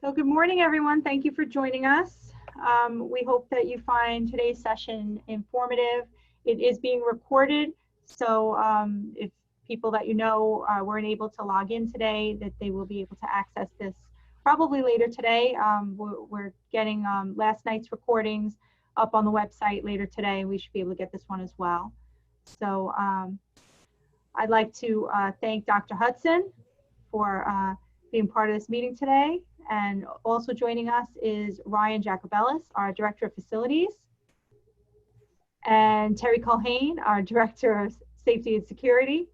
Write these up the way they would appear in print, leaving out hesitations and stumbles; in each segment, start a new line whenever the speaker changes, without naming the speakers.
So good morning, everyone. Thank you for joining us. We hope that you find today's session informative. It is being recorded, so if people that you know weren't able to log in today, that they will be able to access this probably later today. We're getting last night's recordings up on the website later today. We should be able to get this one as well. So I'd like to thank Dr. Hudson for being part of this meeting today. And also joining us is Ryan Jacobellis, our Director of Facilities, and Terry Culhane, our Director of Safety and Security,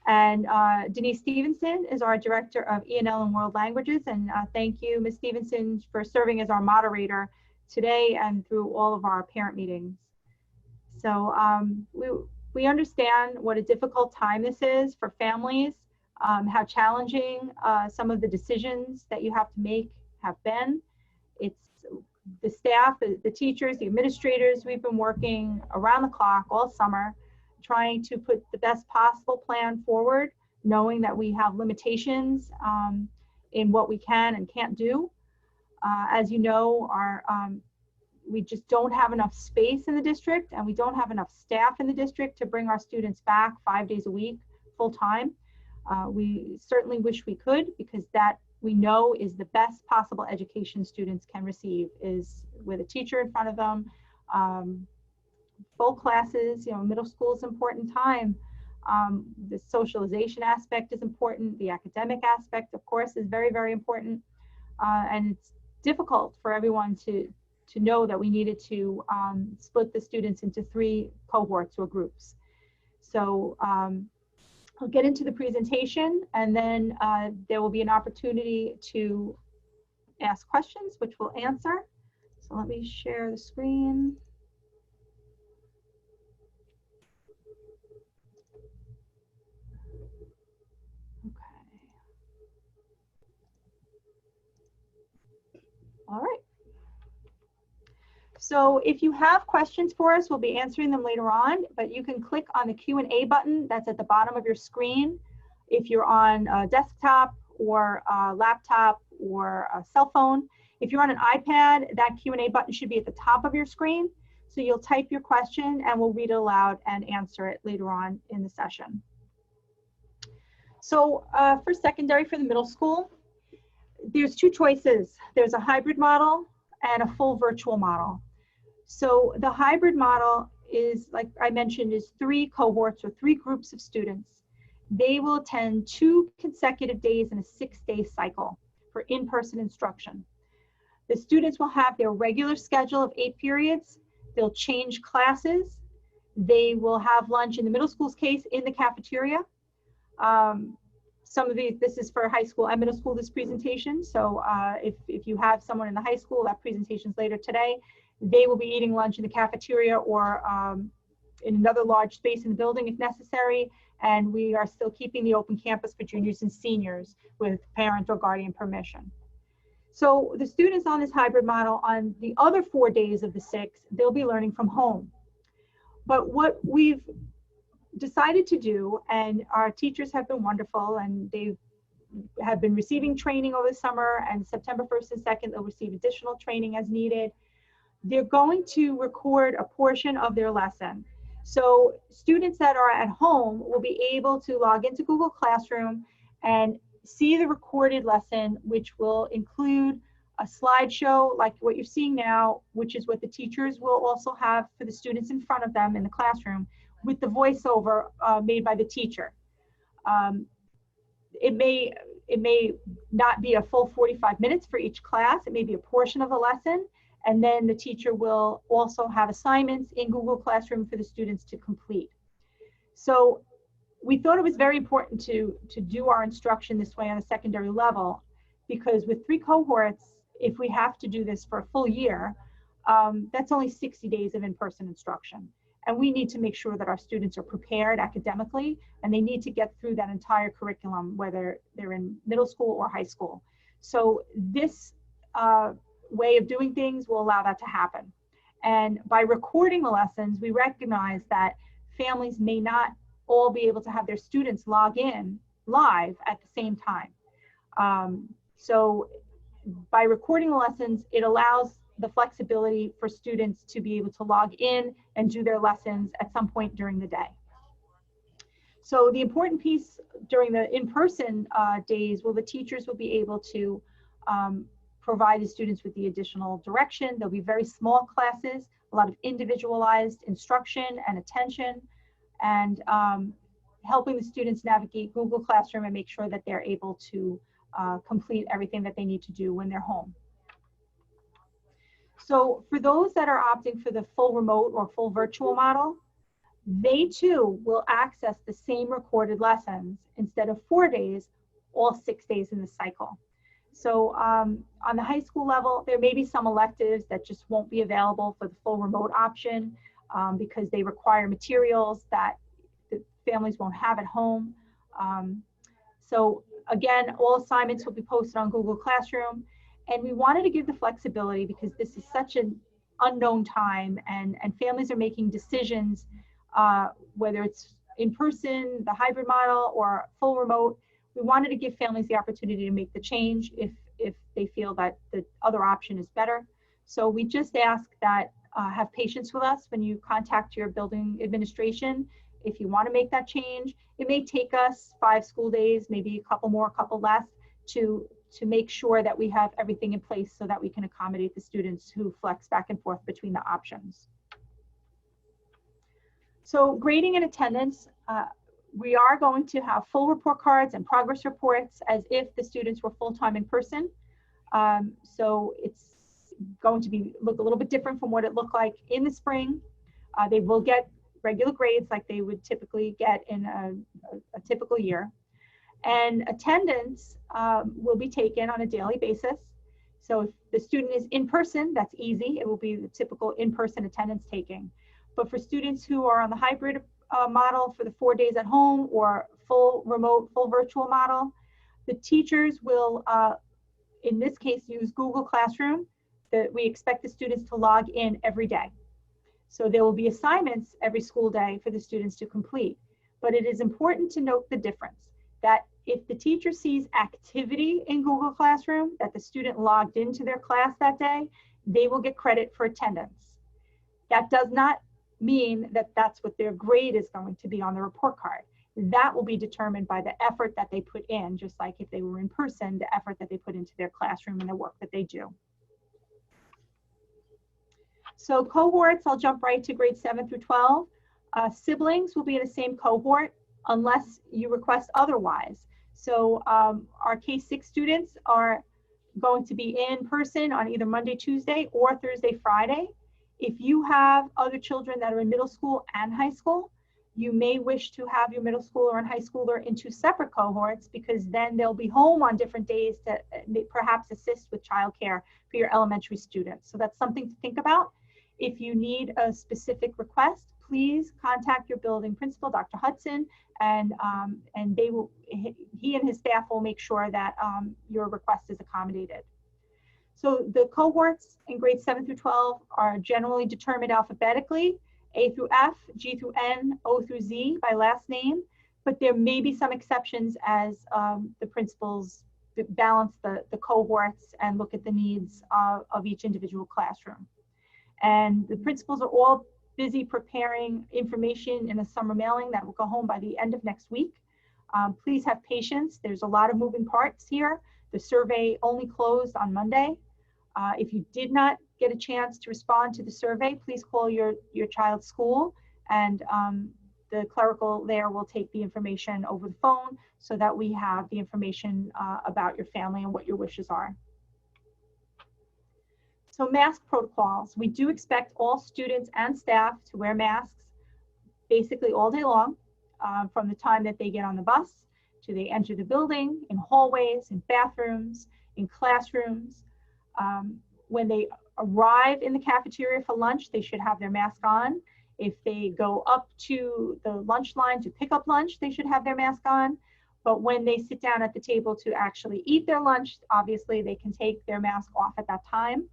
and Denise Stevenson is our Director of E&L and World Languages. And thank you, Ms. Stevenson, for serving as our moderator today and through all of our parent meetings. So we understand what a difficult time this is for families. How challenging some of the decisions that you have to make have been. It's the staff, the teachers, the administrators. We've been working around the clock all summer, trying to put the best possible plan forward, knowing that we have limitations in what we can and can't do. As you know, we just don't have enough space in the district, and we don't have enough staff in the district to bring our students back 5 days a week, full time. We certainly wish we could, because that we know is the best possible education students can receive, is with a teacher in front of them, full classes. You know, middle school is an important time. The socialization aspect is important. The academic aspect, of course, is very, very important. And it's difficult for everyone to know that we needed to split the students into 3 cohorts or groups. So I'll get into the presentation, and then there will be an opportunity to ask questions, which we'll answer. So let me share the screen. Okay. All right. So if you have questions for us, we'll be answering them later on, but you can click on the Q&A button that's at the bottom of your screen. If you're on a desktop or a laptop or a cell phone, if you're on an iPad, that Q&A button should be at the top of your screen. So you'll type your question and we'll read it aloud and answer it later on in the session. So for secondary, for the middle school, there's 2 choices. There's a hybrid model and a full virtual model. So the hybrid model is, like I mentioned, is 3 cohorts or 3 groups of students. They will attend 2 consecutive days in a 6-day cycle for in-person instruction. The students will have their regular schedule of 8 periods. They'll change classes. They will have lunch, in the middle school's case, in the cafeteria. Some of these, this is for high school and middle school, this presentation. So if you have someone in the high school, that presentation's later today. They will be eating lunch in the cafeteria or in another large space in the building if necessary. And we are still keeping the open campus for juniors and seniors with parent or guardian permission. So the students on this hybrid model, on the other 4 days of the 6, they'll be learning from home. But what we've decided to do, and our teachers have been wonderful, and they have been receiving training over the summer, and September 1st and 2nd, they'll receive additional training as needed. They're going to record a portion of their lesson. So students that are at home will be able to log into Google Classroom and see the recorded lesson, which will include a slideshow like what you're seeing now, which is what the teachers will also have for the students in front of them in the classroom, with the voiceover made by the teacher. It may not be a full 45 minutes for each class. It may be a portion of the lesson. And then the teacher will also have assignments in Google Classroom for the students to complete. So we thought it was very important to do our instruction this way on a secondary level, because with 3 cohorts, if we have to do this for a full year, that's only 60 days of in-person instruction. And we need to make sure that our students are prepared academically, and they need to get through that entire curriculum, whether they're in middle school or high school. So this way of doing things will allow that to happen. And by recording the lessons, we recognize that families may not all be able to have their students log in live at the same time. So by recording the lessons, it allows the flexibility for students to be able to log in and do their lessons at some point during the day. So the important piece during the in-person days, well, the teachers will be able to provide the students with the additional direction. There'll be very small classes, a lot of individualized instruction and attention, and helping the students navigate Google Classroom and make sure that they're able to complete everything that they need to do when they're home. So for those that are opting for the full remote or full virtual model, they too will access the same recorded lessons instead of 4 days, all 6 days in the cycle. So on the high school level, there may be some electives that just won't be available for the full remote option because they require materials that the families won't have at home. So again, all assignments will be posted on Google Classroom. And we wanted to give the flexibility because this is such an unknown time, and families are making decisions, whether it's in person, the hybrid model, or full remote. We wanted to give families the opportunity to make the change if they feel that the other option is better. So we just ask that have patience with us when you contact your building administration. If you want to make that change, it may take us 5 school days, maybe a couple more, a couple less, to make sure that we have everything in place so that we can accommodate the students who flex back and forth between the options. So grading and attendance, we are going to have full report cards and progress reports as if the students were full-time in person. So it's going to look a little bit different from what it looked like in the spring. They will get regular grades like they would typically get in a typical year. And attendance will be taken on a daily basis. So if the student is in person, that's easy. It will be the typical in-person attendance taking. But for students who are on the hybrid model for the 4 days at home or full remote, full virtual model, the teachers will, in this case, use Google Classroom. That we expect the students to log in every day. So there will be assignments every school day for the students to complete. But it is important to note the difference that if the teacher sees activity in Google Classroom, that the student logged into their class that day, they will get credit for attendance. That does not mean that that's what their grade is going to be on the report card. That will be determined by the effort that they put in, just like if they were in person, the effort that they put into their classroom and the work that they do. So cohorts, I'll jump right to grades 7 through 12. Siblings will be in the same cohort unless you request otherwise. So our K-6 students are going to be in person on either Monday, Tuesday, or Thursday, Friday. If you have other children that are in middle school and high school, you may wish to have your middle schooler and high schooler in 2 separate cohorts, because then they'll be home on different days to perhaps assist with childcare for your elementary students. So that's something to think about. If you need a specific request, please contact your building principal, Dr. Hudson, and he and his staff will make sure that your request is accommodated. So the cohorts in grades 7 through 12 are generally determined alphabetically, A through F, G through N, O through Z by last name, but there may be some exceptions as the principals balance the cohorts and look at the needs of each individual classroom. And the principals are all busy preparing information in a summer mailing that will go home by the end of next week. Please have patience. There's a lot of moving parts here. The survey only closed on Monday. If you did not get a chance to respond to the survey, please call your child's school, and the clerical there will take the information over the phone so that we have the information about your family and what your wishes are. So mask protocols. We do expect all students and staff to wear masks basically all day long, from the time that they get on the bus to they enter the building, in hallways, in bathrooms, in classrooms. When they arrive in the cafeteria for lunch, they should have their mask on. If they go up to the lunch line to pick up lunch, they should have their mask on. But when they sit down at the table to actually eat their lunch, obviously they can take their mask off at that time.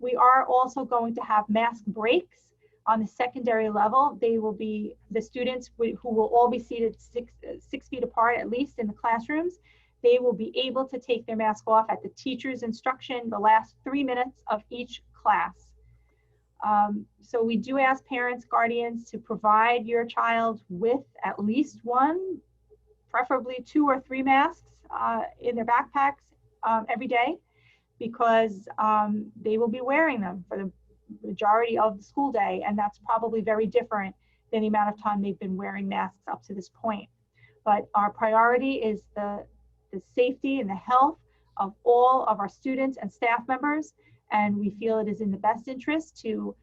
We are also going to have mask breaks on the secondary level. They will be the students who will all be seated six feet apart, at least in the classrooms. they will be able to take their mask off at the teacher's instruction the last 3 minutes of each class. So we do ask parents, guardians to provide your child with at least one, preferably 2 or 3 masks in their backpacks every day, because they will be wearing them for the majority of the school day, and that's probably very different than the amount of time they've been wearing masks up to this point. But our priority is the safety and the health of all of our students and staff members, and we feel it is in the best interest to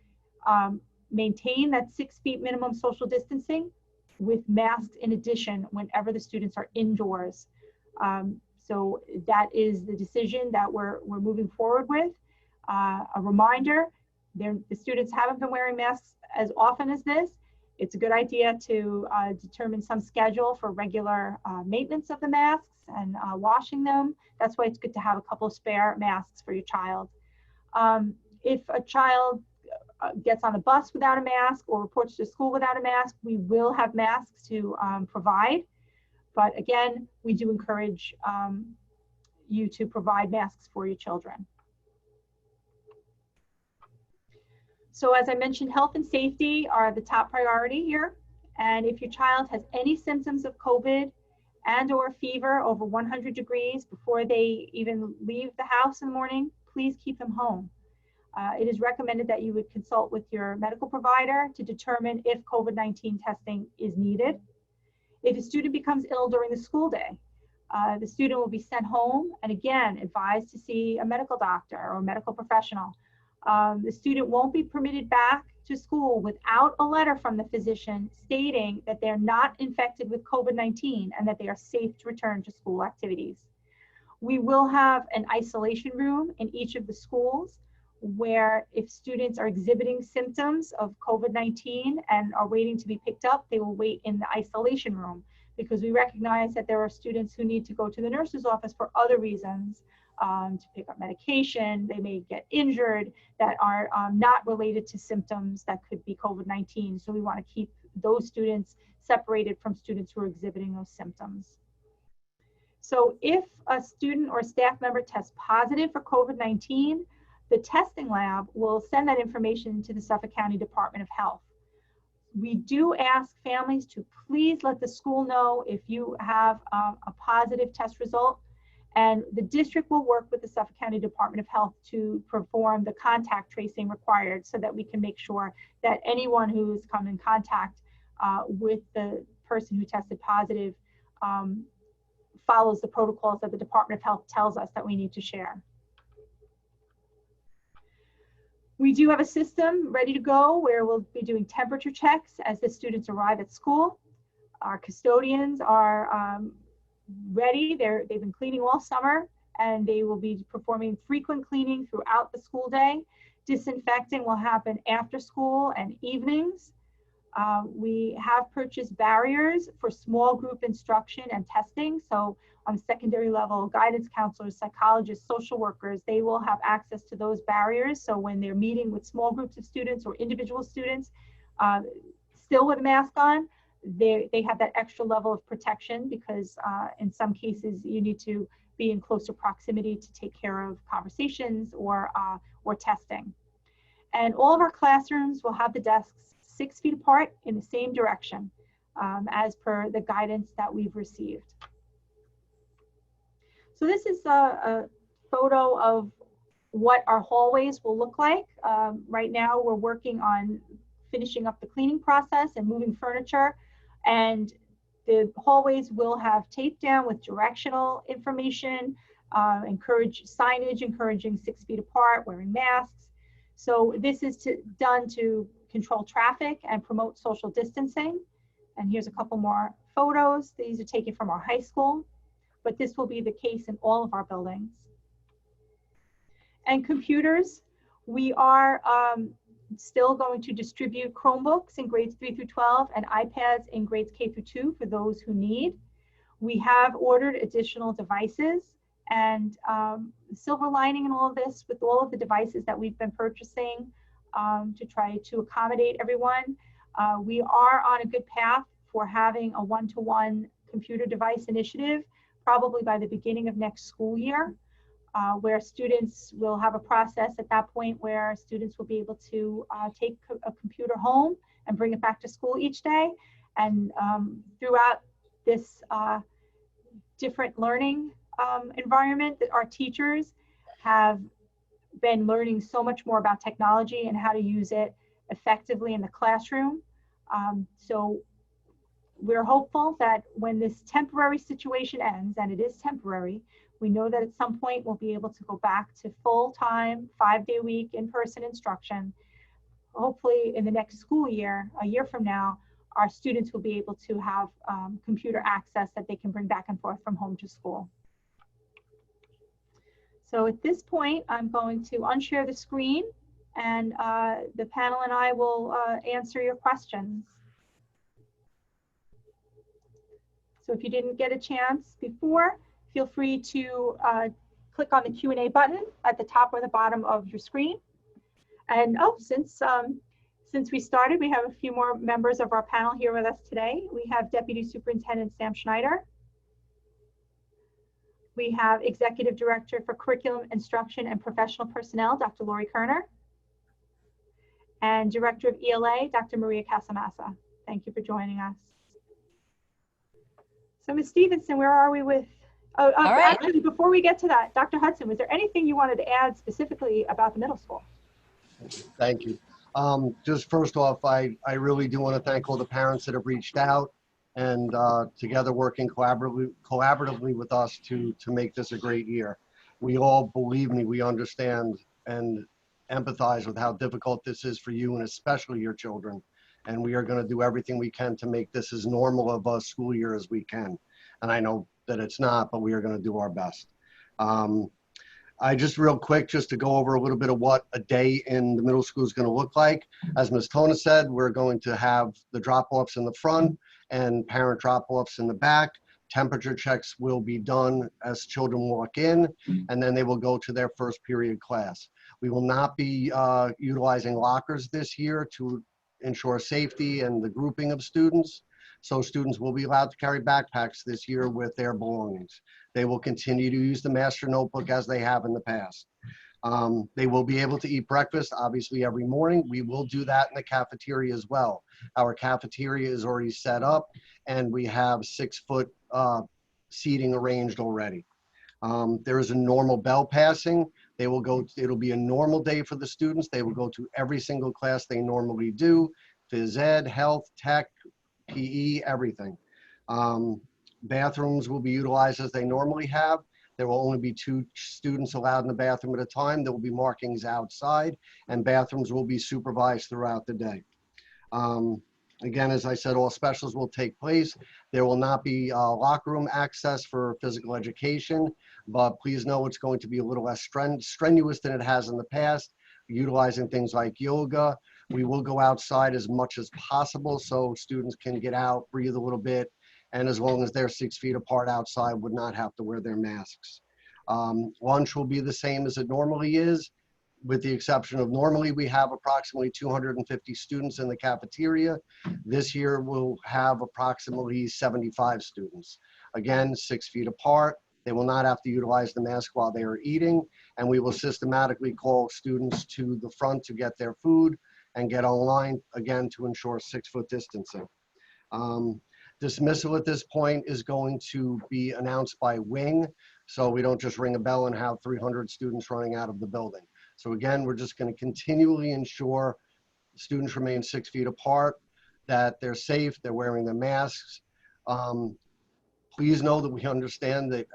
maintain that 6 feet minimum social distancing with masks in addition whenever the students are indoors. So that is the decision that we're moving forward with. A reminder, the students haven't been wearing masks as often as this. It's a good idea to determine some schedule for regular maintenance of the masks and washing them. That's why it's good to have a couple of spare masks for your child. If a child gets on a bus without a mask or reports to school without a mask, we will have masks to provide. But again, we do encourage you to provide masks for your children. So as I mentioned, health and safety are the top priority here. And if your child has any symptoms of COVID and or fever over 100 degrees before they even leave the house in the morning, please keep them home. It is recommended that you would consult with your medical provider to determine if COVID-19 testing is needed. If a student becomes ill during the school day, the student will be sent home and again advised to see a medical doctor or a medical professional. The student won't be permitted back to school without a letter from the physician stating that they're not infected with COVID-19 and that they are safe to return to school activities. We will have an isolation room in each of the schools where if students are exhibiting symptoms of COVID-19 and are waiting to be picked up, they will wait in the isolation room, because we recognize that there are students who need to go to the nurse's office for other reasons, to pick up medication. They may get injured that are not related to symptoms that could be COVID-19. So we want to keep those students separated from students who are exhibiting those symptoms. So if a student or staff member tests positive for COVID-19, the testing lab will send that information to the Suffolk County Department of Health. We do ask families to please let the school know if you have a positive test result, and the district will work with the Suffolk County Department of Health to perform the contact tracing required so that we can make sure that anyone who's come in contact with the person who tested positive follows the protocols that the Department of Health tells us that we need to share. We do have a system ready to go where we'll be doing temperature checks as the students arrive at school. Our custodians are ready. They've been cleaning all summer, and they will be performing frequent cleaning throughout the school day. Disinfecting will happen after school and evenings. We have purchased barriers for small group instruction and testing. So on the secondary level, guidance counselors, psychologists, social workers, they will have access to those barriers. So when they're meeting with small groups of students or individual students, still with a mask on, they have that extra level of protection, because in some cases you need to be in closer proximity to take care of conversations or testing. And all of our classrooms will have the desks 6 feet apart in the same direction, as per the guidance that we've received. So this is a photo of what our hallways will look like. Right now we're working on finishing up the cleaning process and moving furniture, and the hallways will have tape down with directional information, encourage signage encouraging 6 feet apart, wearing masks. So this is done to control traffic and promote social distancing. And here's a couple more photos. These are taken from our high school, but this will be the case in all of our buildings. And computers, we are still going to distribute Chromebooks in grades 3 through 12 and iPads in grades K through 2 for those who need. We have ordered additional devices, and silver lining in all of this, with all of the devices that we've been purchasing to try to accommodate everyone, we are on a good path for having a one-to-one computer device initiative probably by the beginning of next school year, where students will have a process at that point where students will be able to take a computer home and bring it back to school each day. And throughout this different learning environment, that our teachers have been learning so much more about technology and how to use it effectively in the classroom. So we're hopeful that when this temporary situation ends, and it is temporary, we know that at some point we'll be able to go back to full-time, 5-day-a-week in-person instruction. Hopefully in the next school year, a year from now, our students will be able to have computer access that they can bring back and forth from home to school. So at this point, I'm going to unshare the screen, and the panel and I will answer your questions. So if you didn't get a chance before, feel free to click on the Q&A button at the top or the bottom of your screen. And since we started, we have a few more members of our panel here with us today. We have Deputy Superintendent Sam Schneider. We have Executive Director for Curriculum, Instruction, and Professional Personnel, Dr. Lori Kerner. And Director of ELA, Dr. Maria Casamassa. Thank you for joining us. So Ms. Stevenson, where are we with, right. Actually, before we get to that, Dr. Hudson, was there anything you wanted to add specifically about the middle school?
Thank you. Just first off, I really do want to thank all the parents that have reached out and together working collaboratively with us to make this a great year. We all, believe me, we understand and empathize with how difficult this is for you and especially your children. And we are going to do everything we can to make this as normal of a school year as we can. And I know that it's not, but we are going to do our best. I just real quick, just to go over a little bit of what a day in the middle school is going to look like. As Ms. Tona said, we're going to have the drop-offs in the front and parent drop-offs in the back. Temperature checks will be done as children walk in, and then they will go to their first period class. We will not be utilizing lockers this year to ensure safety and the grouping of students. So students will be allowed to carry backpacks this year with their belongings. They will continue to use the master notebook as they have in the past. They will be able to eat breakfast, obviously, every morning. We will do that in the cafeteria as well. Our cafeteria is already set up, and we have 6-foot seating arranged already. There is a normal bell passing. They will go, it'll be a normal day for the students. They will go to every single class they normally do, phys ed, health, tech, PE, everything. Bathrooms will be utilized as they normally have. There will only be 2 students allowed in the bathroom at a time. There will be markings outside, and bathrooms will be supervised throughout the day. Again, as I said, all specials will take place. There will not be locker room access for physical education, but please know it's going to be a little less strenuous than it has in the past, utilizing things like yoga. We will go outside as much as possible so students can get out, breathe a little bit, and as long as they're 6 feet apart outside, would not have to wear their masks. Lunch will be the same as it normally is, with the exception of normally we have approximately 250 students in the cafeteria. This year we'll have approximately 75 students. Again, 6 feet apart. They will not have to utilize the mask while they are eating, and we will systematically call students to the front to get their food and get online, again, to ensure 6-foot distancing. Dismissal at this point is going to be announced by wing, so we don't just ring a bell and have 300 students running out of the building. So again, we're just going to continually ensure students remain 6 feet apart, that they're safe, they're wearing their masks. Please know that we understand that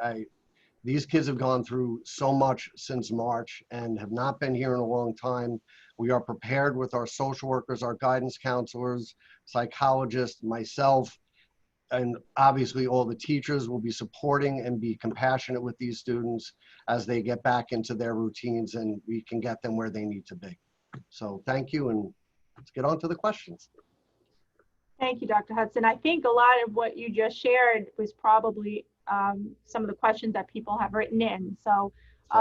these kids have gone through so much since March and have not been here in a long time. We are prepared with our social workers, our guidance counselors, psychologists, myself, and obviously all the teachers will be supporting and be compassionate with these students as they get back into their routines and we can get them where they need to be. So thank you, and let's get on to the questions.
Thank you, Dr. Hudson. I think a lot of what you just shared was probably some of the questions that people have written in. So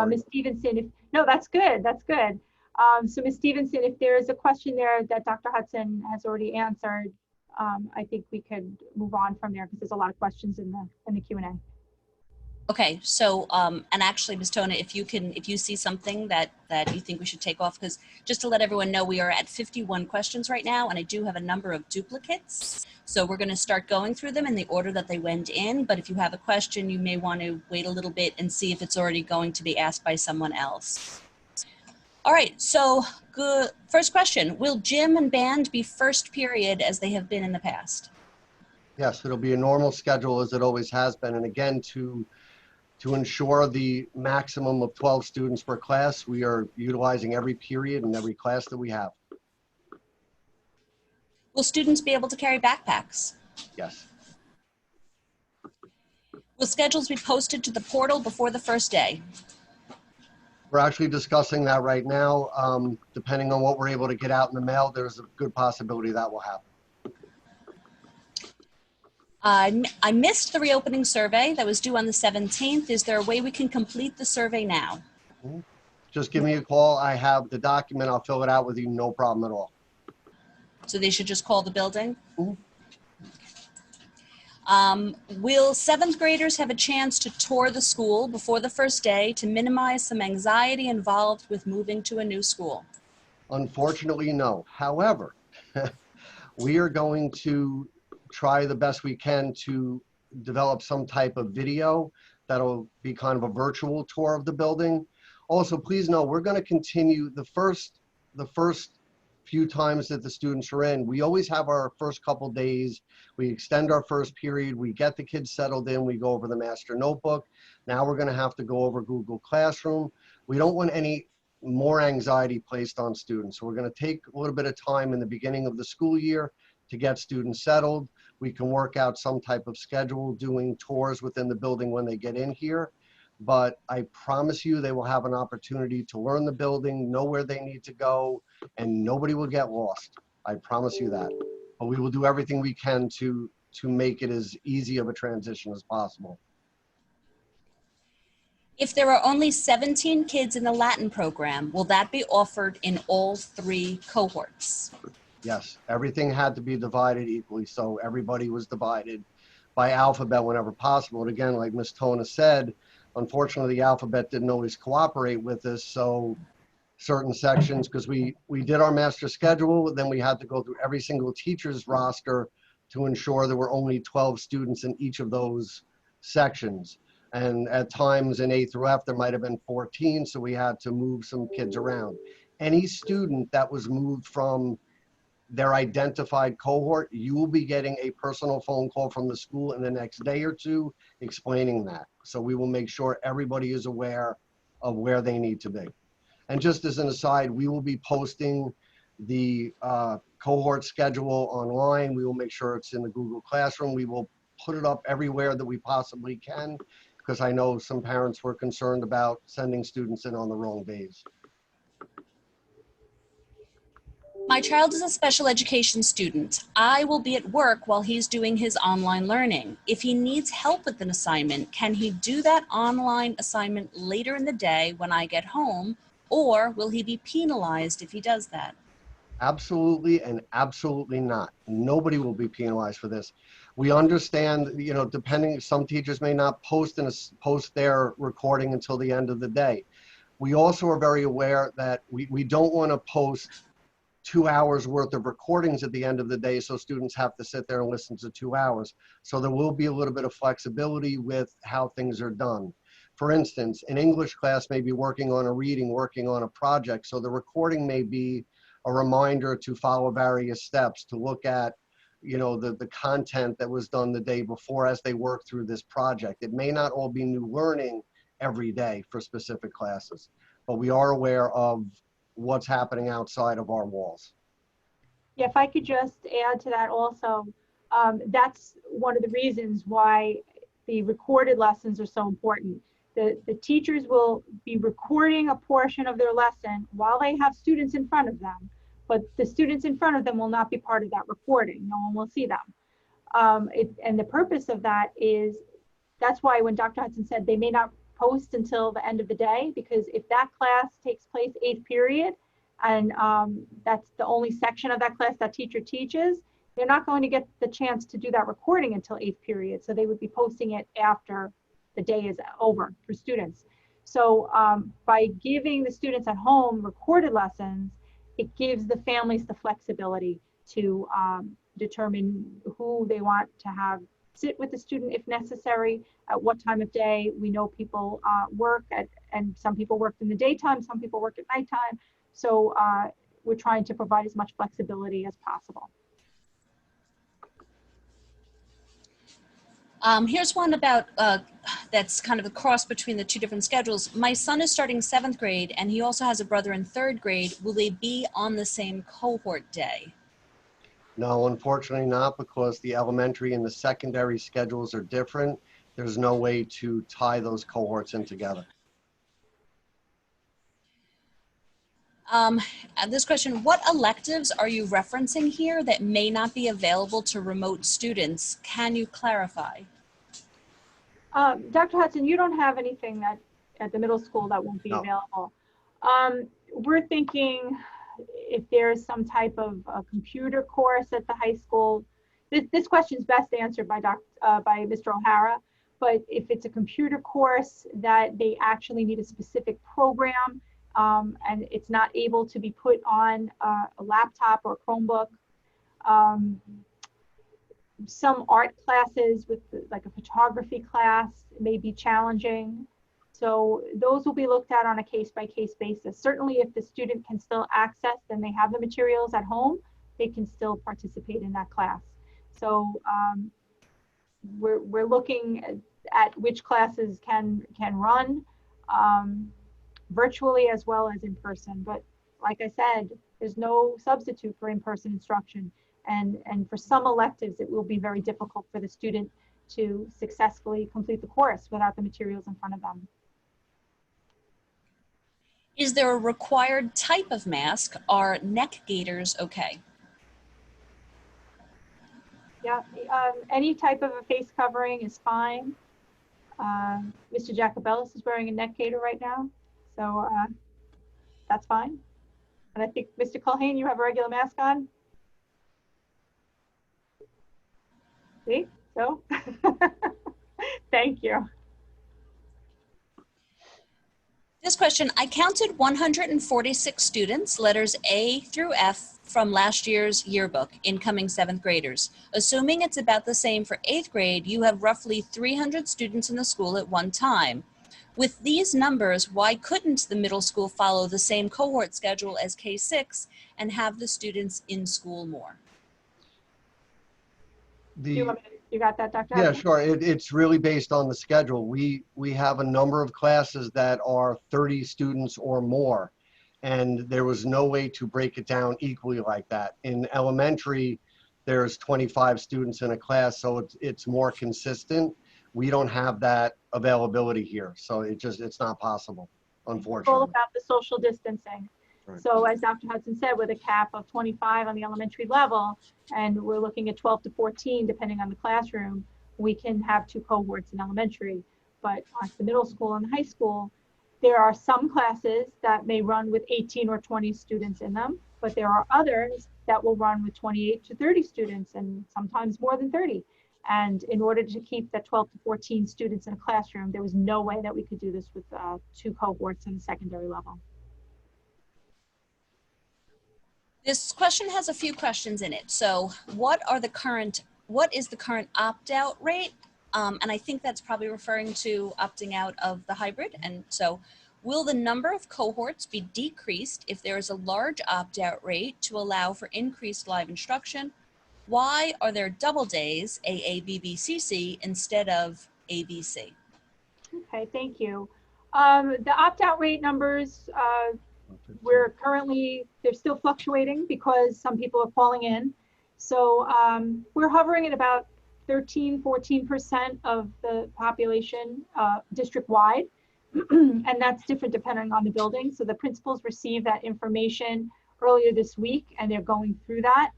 Ms. Stevenson, no, that's good, that's good. So Ms. Stevenson, if there is a question there that Dr. Hudson has already answered, I think we could move on from there because there's a lot of questions in the Q&A.
Okay, so, and actually, Ms. Tona, if you see something that you think we should take off, because just to let everyone know, we are at 51 questions right now, and I do have a number of duplicates. So we're going to start going through them in the order that they went in, but if you have a question, you may want to wait a little bit and see if it's already going to be asked by someone else. All right, so good. First question, will gym and band be first period as they have been in the past?
Yes, it'll be a normal schedule as it always has been. And again, to ensure the maximum of 12 students per class, we are utilizing every period and every class that we have.
Will students be able to carry backpacks?
Yes.
Will schedules be posted to the portal before the first day?
We're actually discussing that right now. Depending on what we're able to get out in the mail, there's a good possibility that will happen.
I missed the reopening survey that was due on the 17th. Is there a way we can complete the survey now?
Just give me a call. I have the document. I'll fill it out with you. No problem at all.
So they should just call the building?
Mhm.
Will seventh graders have a chance to tour the school before the first day to minimize some anxiety involved with moving to a new school?
Unfortunately, no. However, we are going to try the best we can to develop some type of video that'll be kind of a virtual tour of the building. Also, please know we're going to continue the first few times that the students are in. We always have our first couple days. We extend our first period. We get the kids settled in. We go over the master notebook. Now we're going to have to go over Google Classroom. We don't want any more anxiety placed on students. So we're going to take a little bit of time in the beginning of the school year to get students settled. We can work out some type of schedule, doing tours within the building when they get in here. But I promise you they will have an opportunity to learn the building, know where they need to go, and nobody will get lost. I promise you that. But we will do everything we can to make it as easy of a transition as possible.
If there are only 17 kids in the Latin program, will that be offered in all 3 cohorts?
Yes, everything had to be divided equally, so everybody was divided by alphabet whenever possible. And again, like Ms. Tona said, unfortunately, the alphabet didn't always cooperate with us, so certain sections, because we did our master schedule, then we had to go through every single teacher's roster to ensure there were only 12 students in each of those sections. And at times in A through F, there might have been 14, so we had to move some kids around. Any student that was moved from their identified cohort, you will be getting a personal phone call from the school in the next day or two explaining that. So we will make sure everybody is aware of where they need to be. And just as an aside, we will be posting the cohort schedule online. We will make sure it's in the Google Classroom. We will put it up everywhere that we possibly can, because I know some parents were concerned about sending students in on the wrong days.
My child is a special education student. I will be at work while he's doing his online learning. If he needs help with an assignment, can he do that online assignment later in the day when I get home, or will he be penalized if he does that?
Absolutely and absolutely not. Nobody will be penalized for this. We understand, you know, depending, some teachers may not post their recording until the end of the day. We also are very aware that we don't want to post 2 hours worth of recordings at the end of the day, so students have to sit there and listen to 2 hours. So there will be a little bit of flexibility with how things are done. For instance, an English class may be working on a reading, working on a project, so the recording may be a reminder to follow various steps, to look at, you know, the content that was done the day before as they work through this project. It may not all be new learning every day for specific classes, but we are aware of what's happening outside of our walls.
Yeah, if I could just add to that also, that's one of the reasons why the recorded lessons are so important. The teachers will be recording a portion of their lesson while they have students in front of them, but the students in front of them will not be part of that recording. No one will see them. And the purpose of that is, that's why when Dr. Hudson said they may not post until the end of the day, because if that class takes place 8th period, and that's the only section of that class that teacher teaches, they're not going to get the chance to do that recording until 8th period. So they would be posting it after the day is over for students. So by giving the students at home recorded lessons, it gives the families the fflexibility to determine who they want to have sit with the student if necessary, at what time of day. We know people work and some people work in the daytime, some people work at nighttime. So we're trying to provide as much flexibility as possible.
Here's one about, that's kind of a cross between the two different schedules. My son is starting 7th grade and he also has a brother in 3rd grade. Will they be on the same cohort day?
No, unfortunately not, because the elementary and the secondary schedules are different. There's no way to tie those cohorts in together.
This question, what electives are you referencing here that may not be available to remote students? Can you clarify?
Dr. Hudson, you don't have anything that at the middle school that won't be
No.
available. We're thinking if there's some type of a computer course at the high school. This question is best answered by Mr. O'Hara, but if it's a computer course that they actually need a specific program and it's not able to be put on a laptop or a Chromebook, some art classes with like a photography class may be challenging. So those will be looked at on a case-by-case basis. Certainly if the student can still access and they have the materials at home, they can still participate in that class. So we're looking at which classes can run virtually as well as in person. But like I said, there's no substitute for in-person instruction. And for some electives, it will be very difficult for the student to successfully complete the course without the materials in front of them.
Is there a required type of mask? Are neck gaiters okay?
Yeah, any type of a face covering is fine. Mr. Jacobellis is wearing a neck gaiter right now, so that's fine. And I think, Mr. Culhane, you have a regular mask on? See, so, thank you.
This question, I counted 146 students, letters A through F, from last year's yearbook, incoming 7th graders. Assuming it's about the same for 8th grade, you have roughly 300 students in the school at one time. With these numbers, why couldn't the middle school follow the same cohort schedule as K-6 and have the students in school more?
You got that, Dr.
Yeah,
Hudson?
sure. It's really based on the schedule. We have a number of classes that are 30 students or more, and there was no way to break it down equally like that. In elementary, there's 25 students in a class, so it's more consistent. We don't have that availability here, so it's not possible, unfortunately.
All about the social distancing.
Right.
So as Dr. Hudson said, with a cap of 25 on the elementary level, and we're looking at 12 to 14, depending on the classroom, we can have 2 cohorts in elementary. But at the middle school and high school, there are some classes that may run with 18 or 20 students in them, but there are others that will run with 28 to 30 students and sometimes more than 30. And in order to keep that 12 to 14 students in a classroom, there was no way that we could do this with 2 cohorts in the secondary level.
This question has a few questions in it. So what is the current opt-out rate? And I think that's probably referring to opting out of the hybrid. And so will the number of cohorts be decreased if there is a large opt-out rate to allow for increased live instruction? Why are there double days, AABBCC, instead of ABC?
Okay, thank you. The opt-out rate numbers, they're still fluctuating because some people are falling in. So we're hovering at about 13–14% of the population district-wide, and that's different depending on the building. So the principals received that information earlier this week, and they're going through that,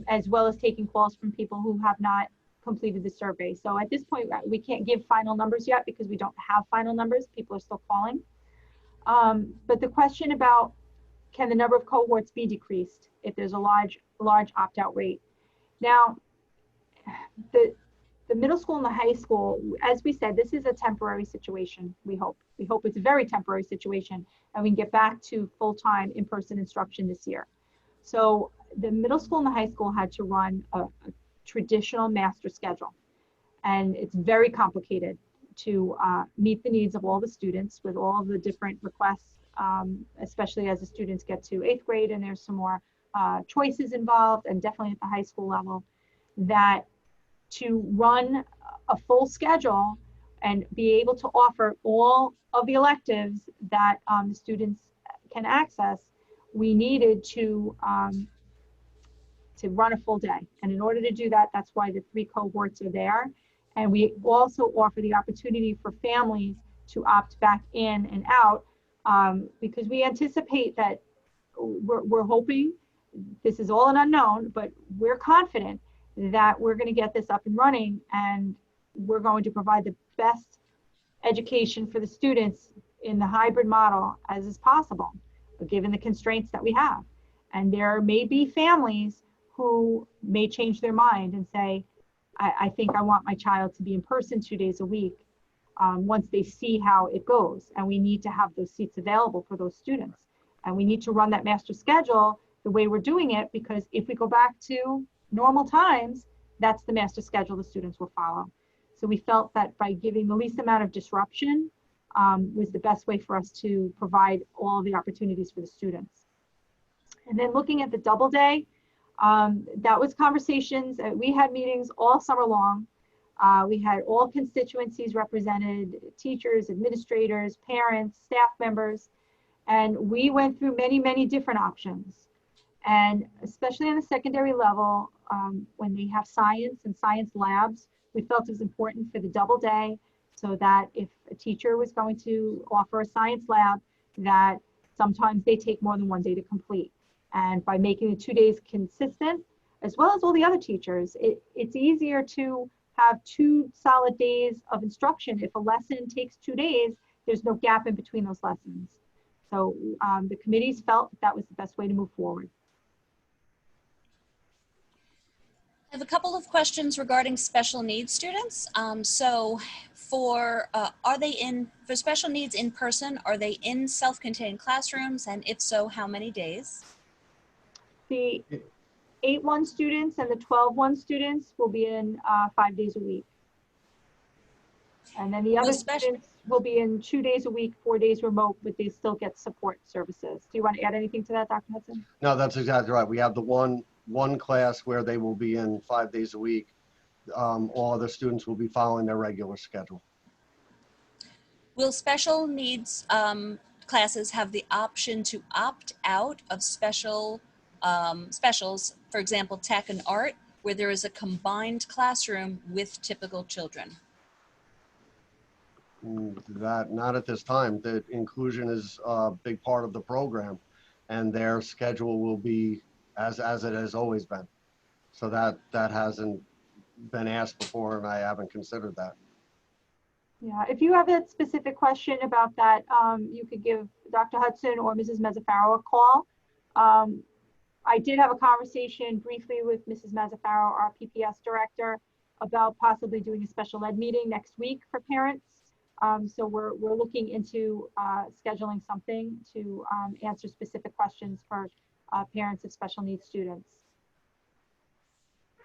as well as taking calls from people who have not completed the survey. So at this point, we can't give final numbers yet because we don't have final numbers. People are still calling. But the question about can the number of cohorts be decreased if there's a large opt-out rate? Now, the middle school and the high school, as we said, this is a temporary situation. We hope it's a very temporary situation, and we can get back to full-time in-person instruction this year. So the middle school and the high school had to run a traditional master schedule, and it's very complicated to meet the needs of all the students with all of the different requests, especially as the students get to 8th grade and there's some more choices involved, and definitely at the high school level, that to run a full schedule and be able to offer all of the electives that the students can access, we needed to run a full day. And in order to do that, that's why the 3 cohorts are there. And we also offer the opportunity for families to opt back in and out, because we anticipate that we're hoping, this is all an unknown, but we're confident that we're going to get this up and running, and we're going to provide the best education for the students in the hybrid model as is possible, given the constraints that we have. And there may be families who may change their mind and say, I think I want my child to be in person 2 days a week, once they see how it goes. And we need to have those seats available for those students. And we need to run that master schedule the way we're doing it, because if we go back to normal times, that's the master schedule the students will follow. So we felt that by giving the least amount of disruption was the best way for us to provide all the opportunities for the students. And then looking at the double day, that was conversations. We had meetings all summer long. We had all constituencies represented, teachers, administrators, parents, staff members, and we went through many, many different options. And especially on the secondary level, when they have science and science labs, we felt it was important for the double day, so that if a teacher was going to offer a science lab, that sometimes they take more than 1 day to complete. And by making the 2 days consistent, as well as all the other teachers, it's easier to have 2 solid days of instruction. If a lesson takes 2 days, there's no gap in between those lessons. So the committees felt that was the best way to move forward.
I have a couple of questions regarding special needs students. For special needs in person, are they in self-contained classrooms? And if so, how many days?
The 8-1 students and the 12-1 students will be in 5 days a week. And then the other students will be in 2 days a week, 4 days remote, but they still get support services. Do you want to add anything to that, Dr. Hudson?
No, that's exactly right. We have the one class where they will be in 5 days a week. All other students will be following their regular schedule.
Will special needs classes have the option to opt out of specials, for example, tech and art, where there is a combined classroom with typical children?
That not at this time. The inclusion is a big part of the program, and their schedule will be as it has always been. So that hasn't been asked before, and I haven't considered that.
Yeah, if you have a specific question about that, you could give Dr. Hudson or Mrs. Mazzafarro a call. I did have a conversation briefly with Mrs. Mazzafarro, our PPS director, about possibly doing a special ed meeting next week for parents. So we're looking into scheduling something to answer specific questions for parents of special needs students.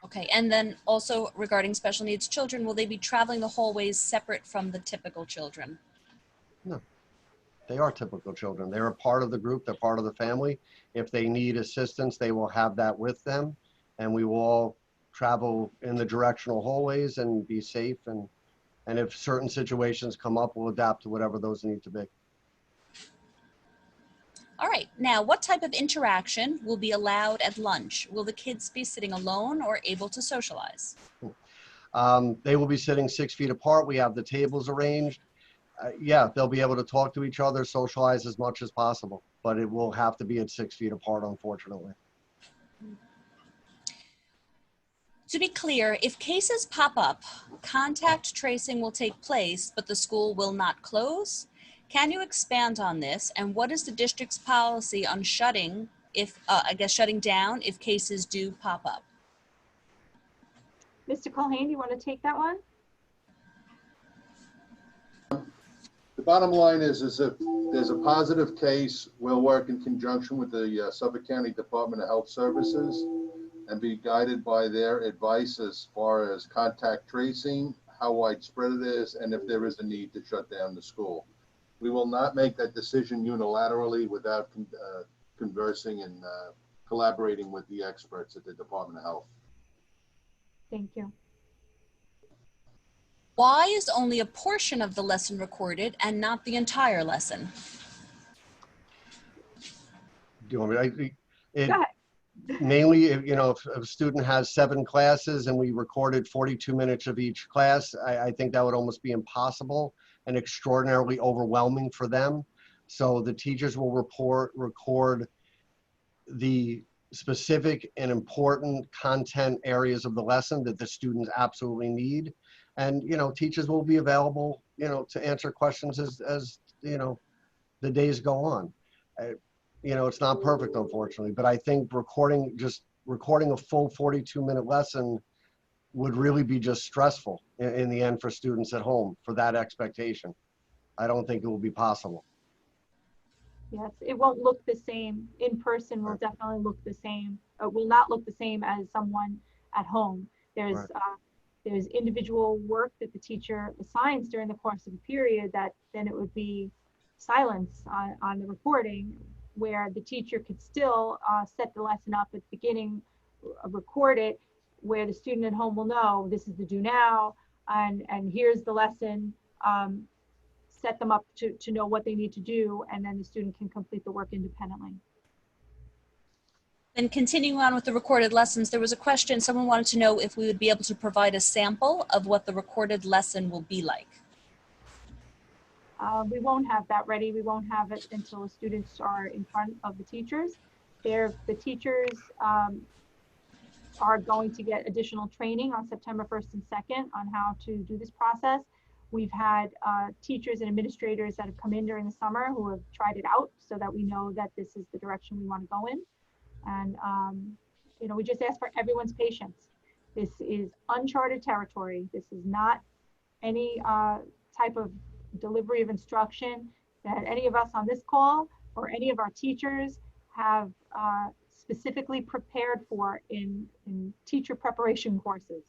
Okay, and then also regarding special needs children, will they be traveling the hallways separate from the typical children?
No, they are typical children. They're a part of the group. They're part of the family. If they need assistance, they will have that with them, and we will all travel in the directional hallways and be safe. And if certain situations come up, we'll adapt to whatever those need to be.
All right, now what type of interaction will be allowed at lunch? Will the kids be sitting alone or able to socialize?
They will be sitting 6 feet apart. We have the tables arranged. Yeah, they'll be able to talk to each other, socialize as much as possible, but it will have to be at 6 feet apart, unfortunately.
To be clear, if cases pop up, contact tracing will take place, but the school will not close. Can you expand on this? And what is the district's policy on shutting down if cases do pop up?
Mr. Culhane, do you want to take that one?
The bottom line is if there's a positive case, we'll work in conjunction with the Suffolk County Department of Health Services and be guided by their advice as far as contact tracing, how widespread it is, and if there is a need to shut down the school. We will not make that decision unilaterally without conversing and collaborating with the experts at the Department of Health.
Thank you.
Why is only a portion of the lesson recorded and not the entire lesson?
Do you want me to,
Go ahead.
mainly, if a student has 7 classes and we recorded 42 minutes of each class, I think that would almost be impossible and extraordinarily overwhelming for them. So the teachers will record the specific and important content areas of the lesson that the students absolutely need. And, teachers will be available, to answer questions as the days go on. It's not perfect, unfortunately, but I think recording a full 42-minute lesson would really be just stressful in the end for students at home for that expectation. I don't think it will be possible.
Yes, it won't look the same. In person will definitely look the same. It will not look the same as someone at home. There's there's individual work that the teacher assigns during the course of a period that then it would be silence on the recording, where the teacher could still set the lesson up at the beginning, record it, where the student at home will know this is the do now, and here's the lesson, set them up to know what they need to do, and then the student can complete the work independently.
Then continuing on with the recorded lessons, there was a question, someone wanted to know if we would be able to provide a sample of what the recorded lesson will be like.
We won't have that ready. We won't have it until the students are in front of the teachers. The teachers are going to get additional training on September 1st and 2nd on how to do this process. We've had teachers and administrators that have come in during the summer who have tried it out so that we know that this is the direction we want to go in. And, we just ask for everyone's patience. This is uncharted territory. This is not any type of delivery of instruction that any of us on this call or any of our teachers have specifically prepared for in teacher preparation courses.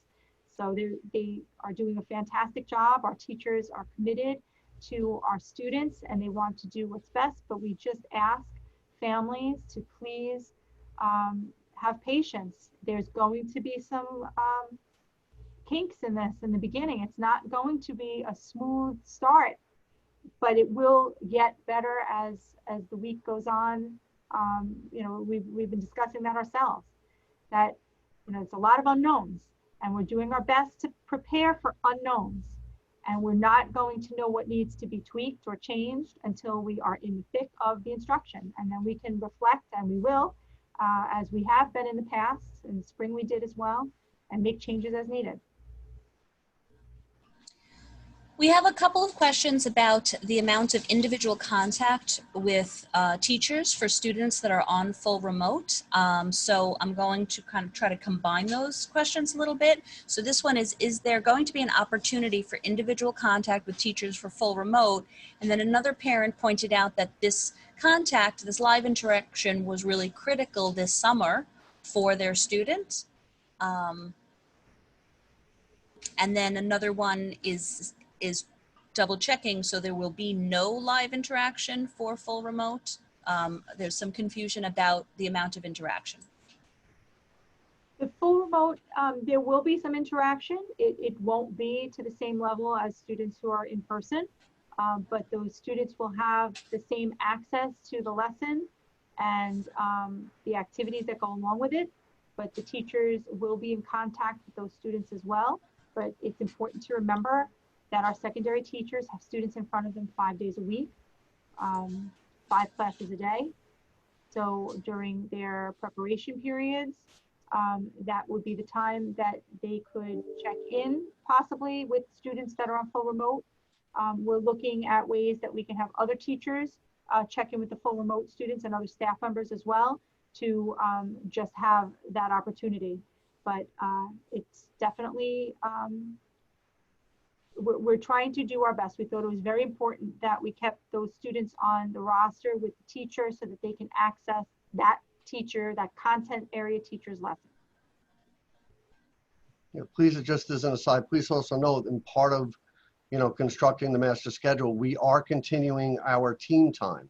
So they are doing a fantastic job. Our teachers are committed to our students and they want to do what's best, but we just ask families to please have patience. There's going to be some kinks in this in the beginning. It's not going to be a smooth start, but it will get better as the week goes on. We've been discussing that ourselves, that it's a lot of unknowns, and we're doing our best to prepare for unknowns, and we're not going to know what needs to be tweaked or changed until we are in the thick of the instruction, and then we can reflect, and we will, as we have been in the past. In the spring we did as well, and make changes as needed.
We have a couple of questions about the amount of individual contact with teachers for students that are on full remote. So I'm going to kind of try to combine those questions a little bit. So this one is there going to be an opportunity for individual contact with teachers for full remote? And then another parent pointed out that this contact, this live interaction was really critical this summer for their students. And then another one is double checking, so there will be no live interaction for full remote. There's some confusion about the amount of interaction.
The full remote, there will be some interaction. It won't be to the same level as students who are in person, but those students will have the same access to the lesson and the activities that go along with it. But the teachers will be in contact with those students as well. But it's important to remember that our secondary teachers have students in front of them 5 days a week, 5 classes a day. So during their preparation periods, that would be the time that they could check in possibly with students that are on full remote. We're looking at ways that we can have other teachers check in with the full remote students and other staff members as well to just have that opportunity. but it's definitely, we're trying to do our best. We thought it was very important that we kept those students on the roster with the teacher so that they can access that teacher, that content area teacher's lesson.
Yeah, please, just as an aside, please also note, in part of, constructing the master schedule, we are continuing our team time.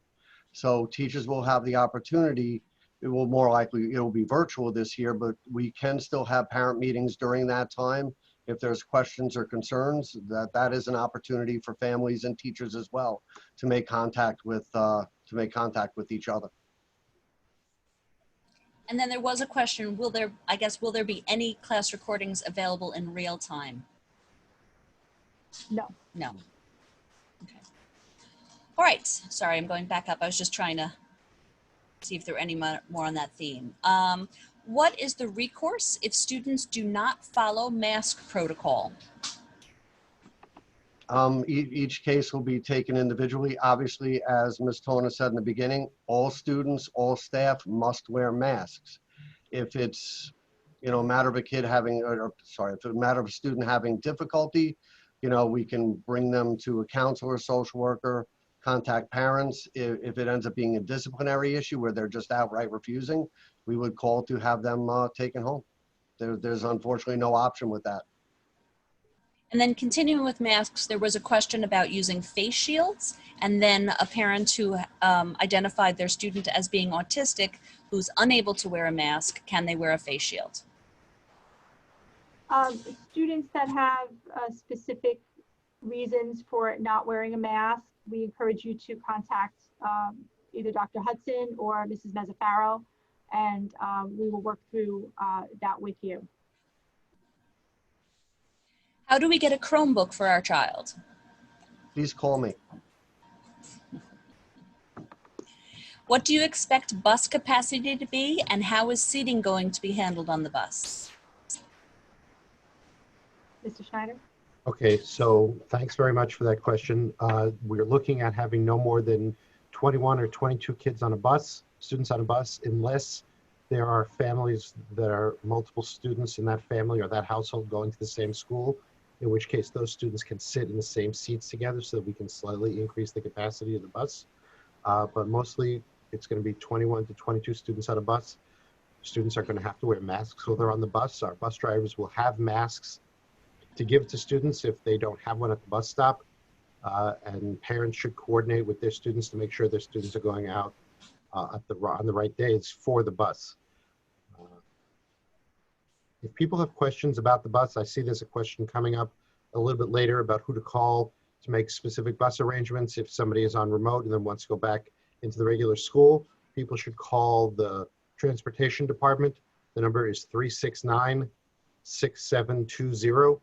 So teachers will have the opportunity, it will more likely, it'll be virtual this year, but we can still have parent meetings during that time. If there's questions or concerns, that is an opportunity for families and teachers as well to make contact with each other.
And then there was a question, will there be any class recordings available in real time?
No.
No. Okay. All right, sorry, I'm going back up. I was just trying to see if there were any more on that theme. What is the recourse if students do not follow mask protocol?
Each case will be taken individually. Obviously, as Ms. Tona said in the beginning, all students, all staff must wear masks. If it's, a matter of a kid having, if it's a matter of a student having difficulty, we can bring them to a counselor, social worker, contact parents. If it ends up being a disciplinary issue where they're just outright refusing, we would call to have them taken home. There's unfortunately no option with that.
And then continuing with masks, there was a question about using face shields, and then a parent who identified their student as being autistic who's unable to wear a mask, can they wear a face shield?
Students that have specific reasons for not wearing a mask, we encourage you to contact either Dr. Hudson or Mrs. Mezzafaro, and we will work through that with you.
How do we get a Chromebook for our child?
Please call me.
What do you expect bus capacity to be, and how is seating going to be handled on the bus?
Mr. Schneider?
Okay, so thanks very much for that question. We're looking at having no more than 21 or 22 kids on a bus, students on a bus, unless there are families that are multiple students in that family or that household going to the same school, in which case those students can sit in the same seats together so that we can slightly increase the capacity of the bus. But mostly it's going to be 21 to 22 students on a bus. Students are going to have to wear masks while they're on the bus. Our bus drivers will have masks to give to students if they don't have one at the bus stop. And parents should coordinate with their students to make sure their students are going out on the right days for the bus. If people have questions about the bus, I see there's a question coming up a little bit later about who to call to make specific bus arrangements. If somebody is on remote and then wants to go back into the regular school, people should call the transportation department. The number is 369-6720,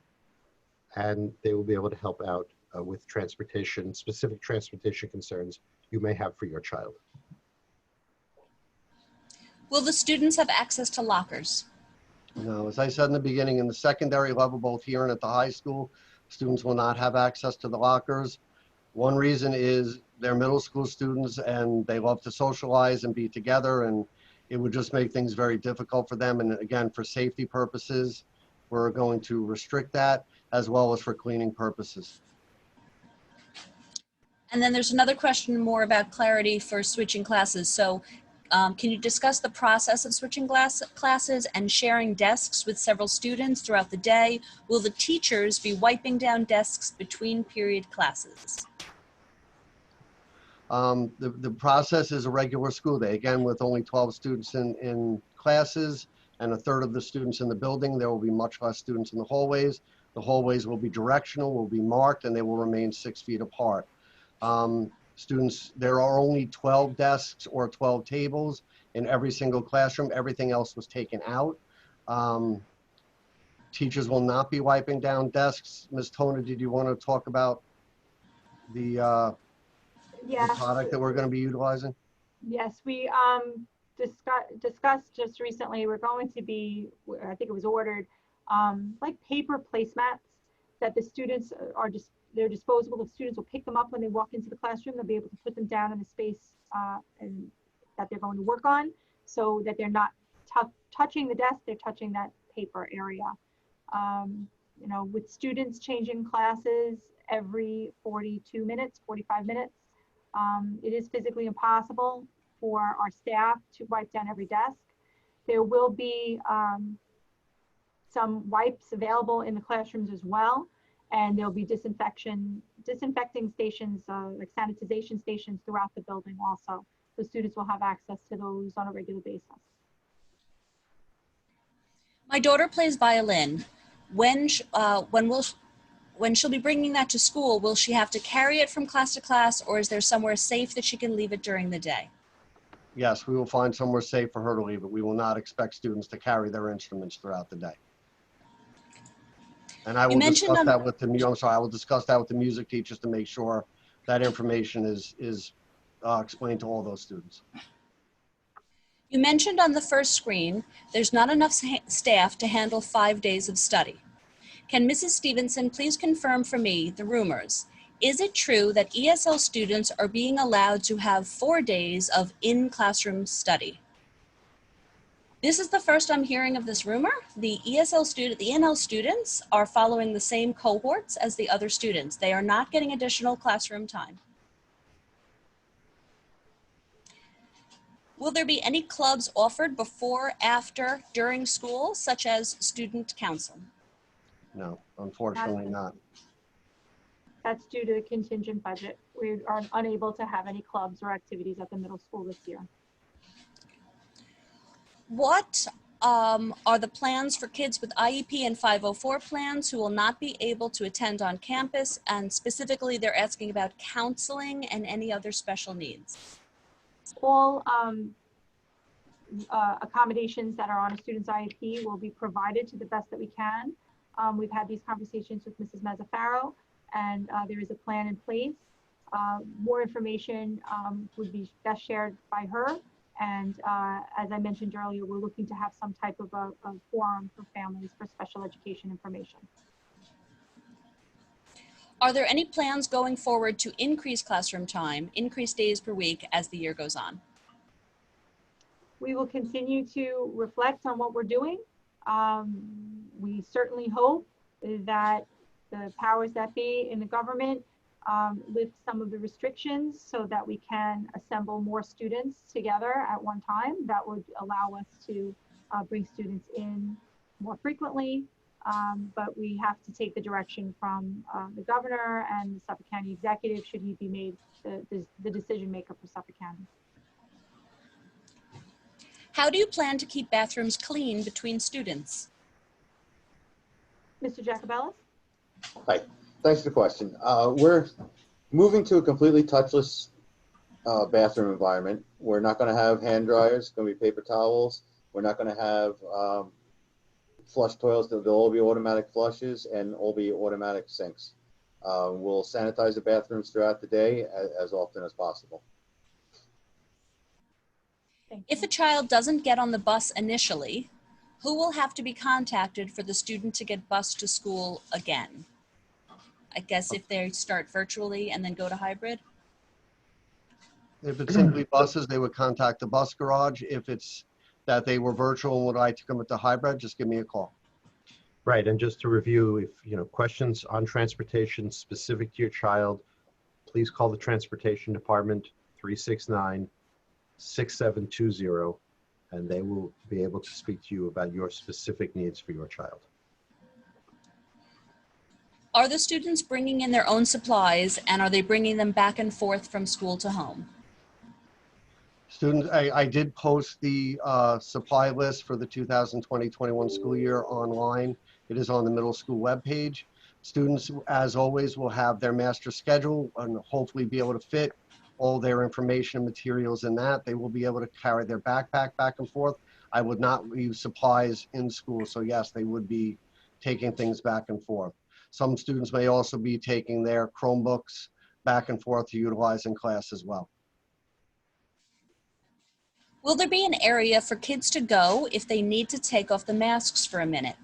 and they will be able to help out with transportation, specific transportation concerns you may have for your child.
Will the students have access to lockers?
No, as I said in the beginning, in the secondary level, both here and at the high school, students will not have access to the lockers. One reason is they're middle school students and they love to socialize and be together, and it would just make things very difficult for them. And again, for safety purposes, we're going to restrict that, as well as for cleaning purposes.
And then there's another question more about clarity for switching classes. So can you discuss the process of switching classes and sharing desks with several students throughout the day? Will the teachers be wiping down desks between period classes?
The process is a regular school day. Again, with only 12 students in classes and a third of the students in the building, there will be much less students in the hallways. The hallways will be directional, will be marked, and they will remain 6 feet apart. Students, there are only 12 desks or 12 tables in every single classroom. Everything else was taken out. Teachers will not be wiping down desks. Ms. Tona, did you want to talk about the product that we're going to be utilizing?
Yes, we discussed just recently, we're going to be, I think it was ordered, like paper placemats that the students are just, they're disposable. The students will pick them up when they walk into the classroom. They'll be able to put them down in the space and that they're going to work on, so that they're not touching the desk, they're touching that paper area. You know, with students changing classes every 42 minutes, 45 minutes, it is physically impossible for our staff to wipe down every desk. There will be some wipes available in the classrooms as well, and there'll be disinfecting stations, like sanitization stations throughout the building also. So students will have access to those on a regular basis.
My daughter plays violin. When she'll be bringing that to school, will she have to carry it from class to class, or is there somewhere safe that she can leave it during the day?
Yes, we will find somewhere safe for her to leave it. We will not expect students to carry their instruments throughout the day. And I will discuss that with the, I'm sorry, I will discuss that with the music teachers to make sure that information is explained to all those students.
You mentioned on the first screen, there's not enough staff to handle 5 days of study. Can Mrs. Stevenson please confirm for me the rumors? Is it true that ESL students are being allowed to have 4 days of in-classroom study? This is the first I'm hearing of this rumor. The ENL students are following the same cohorts as the other students. They are not getting additional classroom time. Will there be any clubs offered before, after, during school, such as student council?
No, unfortunately not.
That's due to the contingent budget. We are unable to have any clubs or activities at the middle school this year.
What are the plans for kids with IEP and 504 plans who will not be able to attend on campus? And specifically, they're asking about counseling and any other special needs.
All accommodations that are on a student's IEP will be provided to the best that we can. We've had these conversations with Mrs. Mazzafarro, and there is a plan in place. More information would be best shared by her. And as I mentioned earlier, we're looking to have some type of a forum for families for special education information.
Are there any plans going forward to increase classroom time, increase days per week as the year goes on?
We will continue to reflect on what we're doing. We certainly hope that the powers that be in the government lift some of the restrictions so that we can assemble more students together at one time. That would allow us to bring students in more frequently, but we have to take the direction from the governor and the Suffolk County executive should he be made the decision maker for Suffolk County.
How do you plan to keep bathrooms clean between students?
Mr. Jacobellis?
Hi, thanks for the question. We're moving to a completely touchless bathroom environment. We're not going to have hand dryers, it's going to be paper towels. We're not going to have flush toilets, they'll all be automatic flushes and all be automatic sinks. We'll sanitize the bathrooms throughout the day as often as possible.
If a child doesn't get on the bus initially, who will have to be contacted for the student to get bused to school again? I guess if they start virtually and then go to hybrid?
If it's simply buses, they would contact the bus garage. If it's that they were virtual and would like to come into hybrid, just give me a call.
Right, and just to review, if questions on transportation specific to your child, please call the transportation department 369-6720, and they will be able to speak to you about your specific needs for your child.
Are the students bringing in their own supplies, and are they bringing them back and forth from school to home?
Students, I did post the supply list for the 2020-21 school year online. It is on the middle school webpage. Students, as always, will have their master schedule and hopefully be able to fit all their information and materials in that. They will be able to carry their backpack back and forth. I would not leave supplies in school. So yes, they would be taking things back and forth. Some students may also be taking their Chromebooks back and forth to utilize in class as well.
Will there be an area for kids to go if they need to take off the masks for a minute?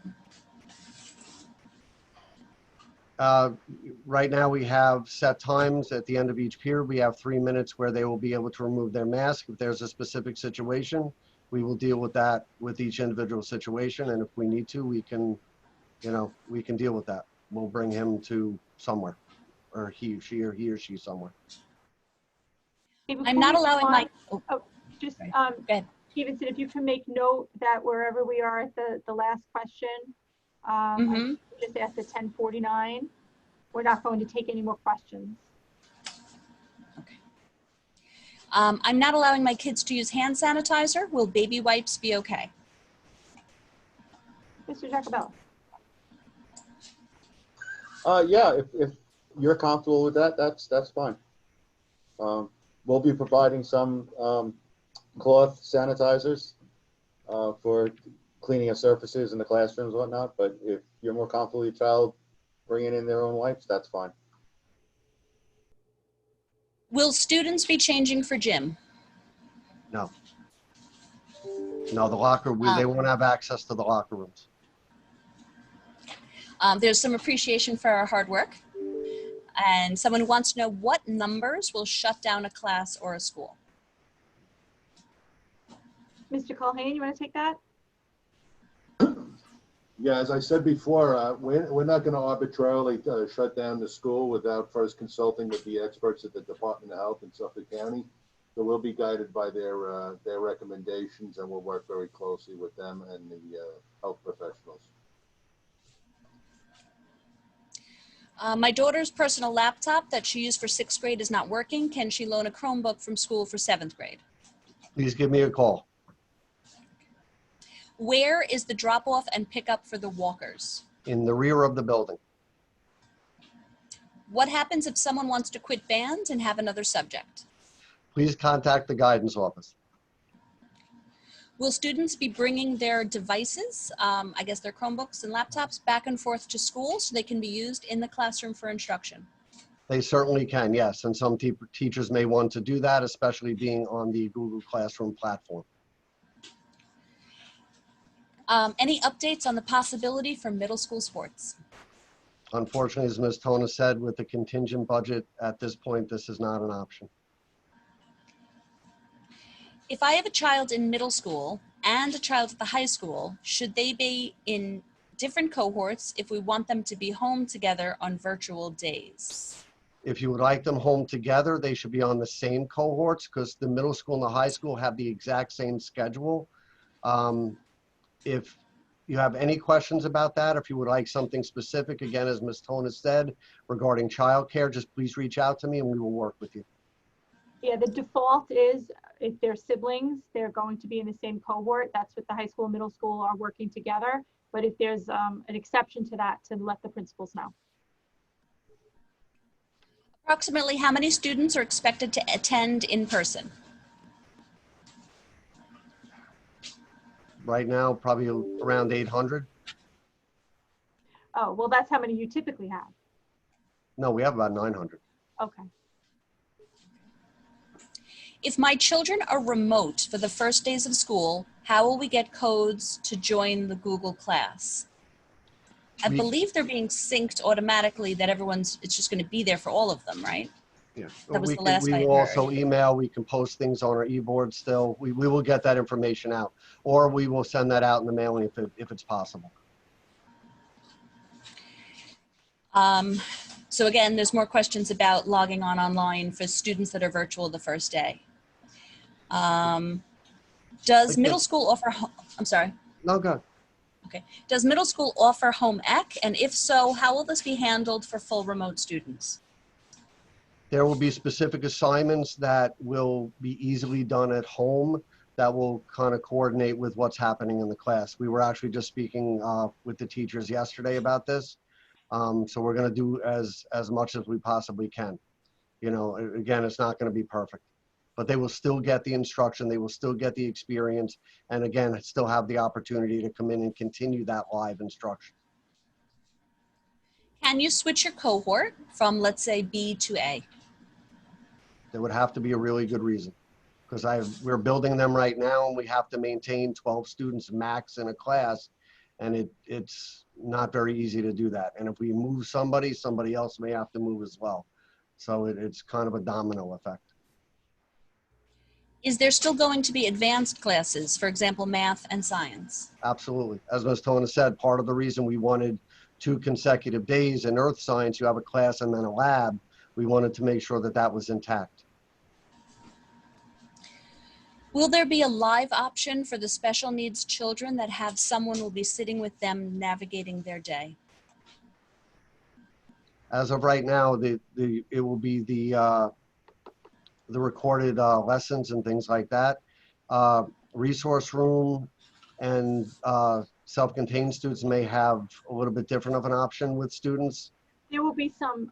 Right now we have set times at the end of each period. We have 3 minutes where they will be able to remove their mask if there's a specific situation. we will deal with that with each individual situation. And if we need to, we can, we can deal with that. We'll bring him to somewhere, or he or she somewhere.
Okay,
I'm
before
not
we
allowing
move
my,
on,
oh,
just,
Go ahead.
Stevenson, if you can make note that wherever we are at the last question, I
mhm.
just asked at 10:49, we're not going to take any more questions.
I'm not allowing my kids to use hand sanitizer. Will baby wipes be okay?
Mr. Jacobello.
Yeah, if you're comfortable with that, that's fine. We'll be providing some cloth sanitizers for cleaning of surfaces in the classrooms and whatnot, but if you're more comfortable with your child bringing in their own wipes, that's fine.
Will students be changing for gym?
No. No, they won't have access to the locker rooms.
There's some appreciation for our hard work. And someone wants to know what numbers will shut down a class or a school.
Mr. Culhane, you want to take that?
Yeah, as I said before, we're not going to arbitrarily shut down the school without first consulting with the experts at the Department of Health in Suffolk County. So we'll be guided by their recommendations, and we'll work very closely with them and the health professionals.
My daughter's personal laptop that she used for 6th grade is not working. Can she loan a Chromebook from school for 7th grade?
Please give me a call.
Where is the drop-off and pickup for the walkers?
In the rear of the building.
What happens if someone wants to quit band and have another subject?
Please contact the guidance office.
Will students be bringing their devices, I guess their Chromebooks and laptops, back and forth to school so they can be used in the classroom for instruction?
They certainly can, yes. And some teachers may want to do that, especially being on the Google Classroom platform.
Any updates on the possibility for middle school sports?
Unfortunately, as Ms. Tona said, with the contingent budget at this point, this is not an option.
If I have a child in middle school and a child at the high school, should they be in different cohorts if we want them to be home together on virtual days?
If you would like them home together, they should be on the same cohorts because the middle school and the high school have the exact same schedule. If you have any questions about that, if you would like something specific, again, as Ms. Tona said, regarding childcare, just please reach out to me and we will work with you.
Yeah, the default is if they're siblings, they're going to be in the same cohort. That's what the high school and middle school are working together. But if there's an exception to that, to let the principals know.
Approximately how many students are expected to attend in person?
Right now, probably around 800.
Oh, well, that's how many you typically have.
No, we have about 900.
Okay.
If my children are remote for the first days of school, how will we get codes to join the Google class? I believe they're being synced automatically that it's just going to be there for all of them, right?
Yeah.
That was
we
the last
we
I
will
heard.
also email, we can post things on our e-board still. We will get that information out, or we will send that out in the mailing if it's possible.
So again, there's more questions about logging on online for students that are virtual the first day. Does middle school offer, I'm sorry.
No, good.
Okay. Does middle school offer home ec? And if so, how will this be handled for full remote students?
There will be specific assignments that will be easily done at home that will kind of coordinate with what's happening in the class. We were actually just speaking with the teachers yesterday about this. So we're going to do as much as we possibly can. You know, again, it's not going to be perfect, but they will still get the instruction. They will still get the experience. And again, still have the opportunity to come in and continue that live instruction.
Can you switch your cohort from, let's say, B to A?
There would have to be a really good reason, because we're building them right now and we have to maintain 12 students max in a class, and it's not very easy to do that. And if we move somebody else may have to move as well. So it's kind of a domino effect.
Is there still going to be advanced classes, for example, math and science?
Absolutely. As Ms. Tona said, part of the reason we wanted 2 consecutive days in earth science, you have a class and then a lab, we wanted to make sure that that was intact.
Will there be a live option for the special needs children that have someone will be sitting with them navigating their day?
As of right now, it will be the recorded lessons and things like that. Resource room and self-contained students may have a little bit different of an option with students.
There will be some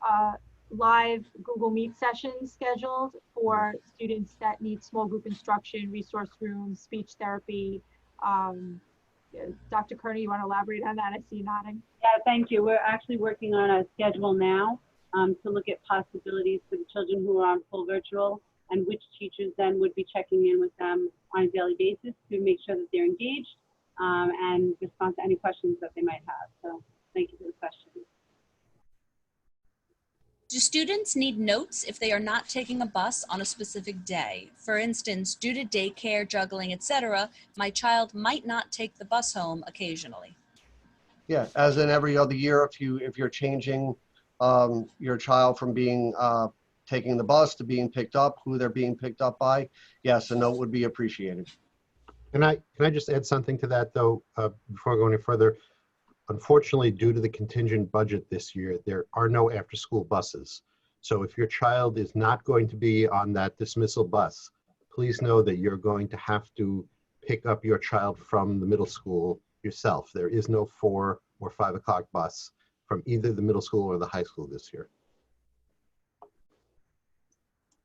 live Google Meet sessions scheduled for students that need small group instruction, resource rooms, speech therapy. Dr. Kearney, you want to elaborate on that? I see you nodding.
Yeah, thank you. We're actually working on a schedule now to look at possibilities for the children who are on full virtual and which teachers then would be checking in with them on a daily basis to make sure that they're engaged and respond to any questions that they might have. So thank you for the question.
Do students need notes if they are not taking a bus on a specific day? For instance, due to daycare, juggling, etc., my child might not take the bus home occasionally.
Yeah, as in every other year, if you're changing your child from being taking the bus to being picked up, who they're being picked up by, yes, a note would be appreciated.
Can I just add something to that, though, before I go any further? Unfortunately, due to the contingent budget this year, there are no after-school buses. So if your child is not going to be on that dismissal bus, please know that you're going to have to pick up your child from the middle school yourself. There is no 4 or 5 o'clock bus from either the middle school or the high school this year.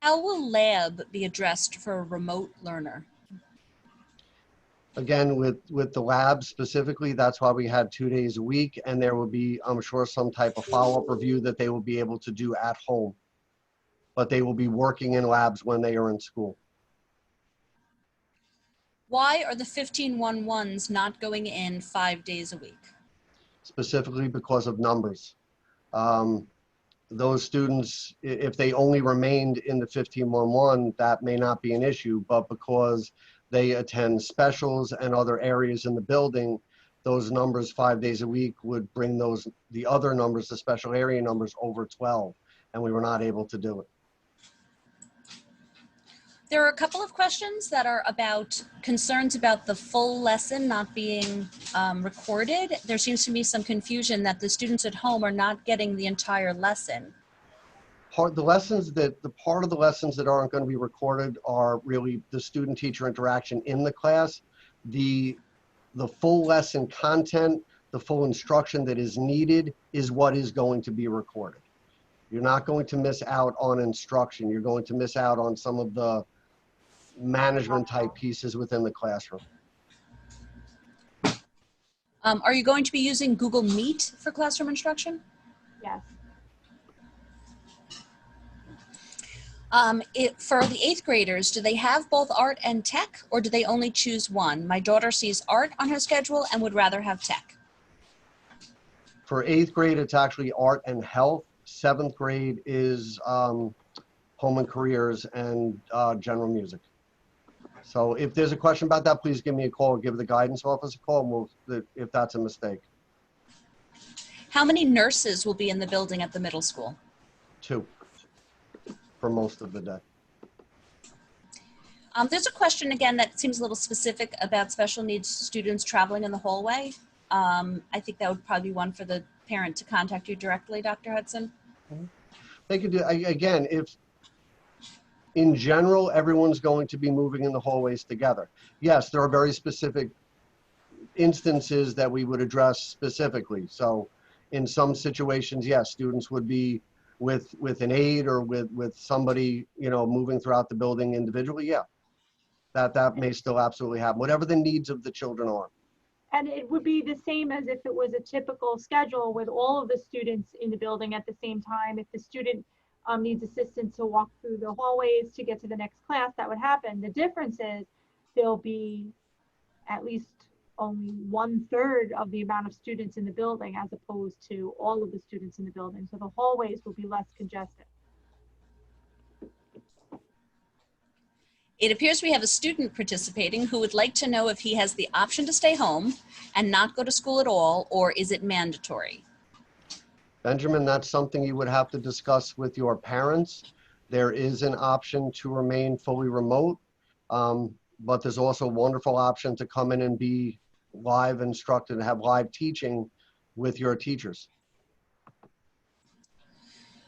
How will lab be addressed for a remote learner?
Again, with the lab specifically, that's why we had 2 days a week, and there will be, I'm sure, some type of follow-up review that they will be able to do at home. But they will be working in labs when they are in school.
Why are the 1511s not going in 5 days a week?
Specifically because of numbers. Those students, if they only remained in the 1511, that may not be an issue, but because they attend specials and other areas in the building, those numbers 5 days a week would bring the other numbers, the special area numbers, over 12, and we were not able to do it.
There are a couple of questions that are about concerns about the full lesson not being recorded. There seems to be some confusion that the students at home are not getting the entire lesson.
Part of the lessons that aren't going to be recorded are really the student-teacher interaction in the class. The full lesson content, the full instruction that is needed is what is going to be recorded. You're not going to miss out on instruction. You're going to miss out on some of the management type pieces within the classroom.
Are you going to be using Google Meet for classroom instruction?
Yes.
For the 8th graders, do they have both art and tech, or do they only choose one? My daughter sees art on her schedule and would rather have tech.
For 8th grade, it's actually art and health. 7th grade is home and careers and general music. So if there's a question about that, please give me a call, give the guidance office a call, and if that's a mistake.
How many nurses will be in the building at the middle school?
2 for most of the day.
There's a question again that seems a little specific about special needs students traveling in the hallway. I think that would probably be one for the parent to contact you directly, Dr. Hudson.
They could do, again, if in general, everyone's going to be moving in the hallways together. Yes, there are very specific instances that we would address specifically. So in some situations, yes, students would be with an aide or with somebody, moving throughout the building individually. Yeah, that may still absolutely happen, whatever the needs of the children are.
And it would be the same as if it was a typical schedule with all of the students in the building at the same time. If the student needs assistance to walk through the hallways to get to the next class, that would happen. The difference is there'll be at least only 1/3 of the amount of students in the building as opposed to all of the students in the building. So the hallways will be less congested.
It appears we have a student participating who would like to know if he has the option to stay home and not go to school at all, or is it mandatory?
Benjamin, that's something you would have to discuss with your parents. There is an option to remain fully remote, but there's also a wonderful option to come in and be live instructed and have live teaching with your teachers.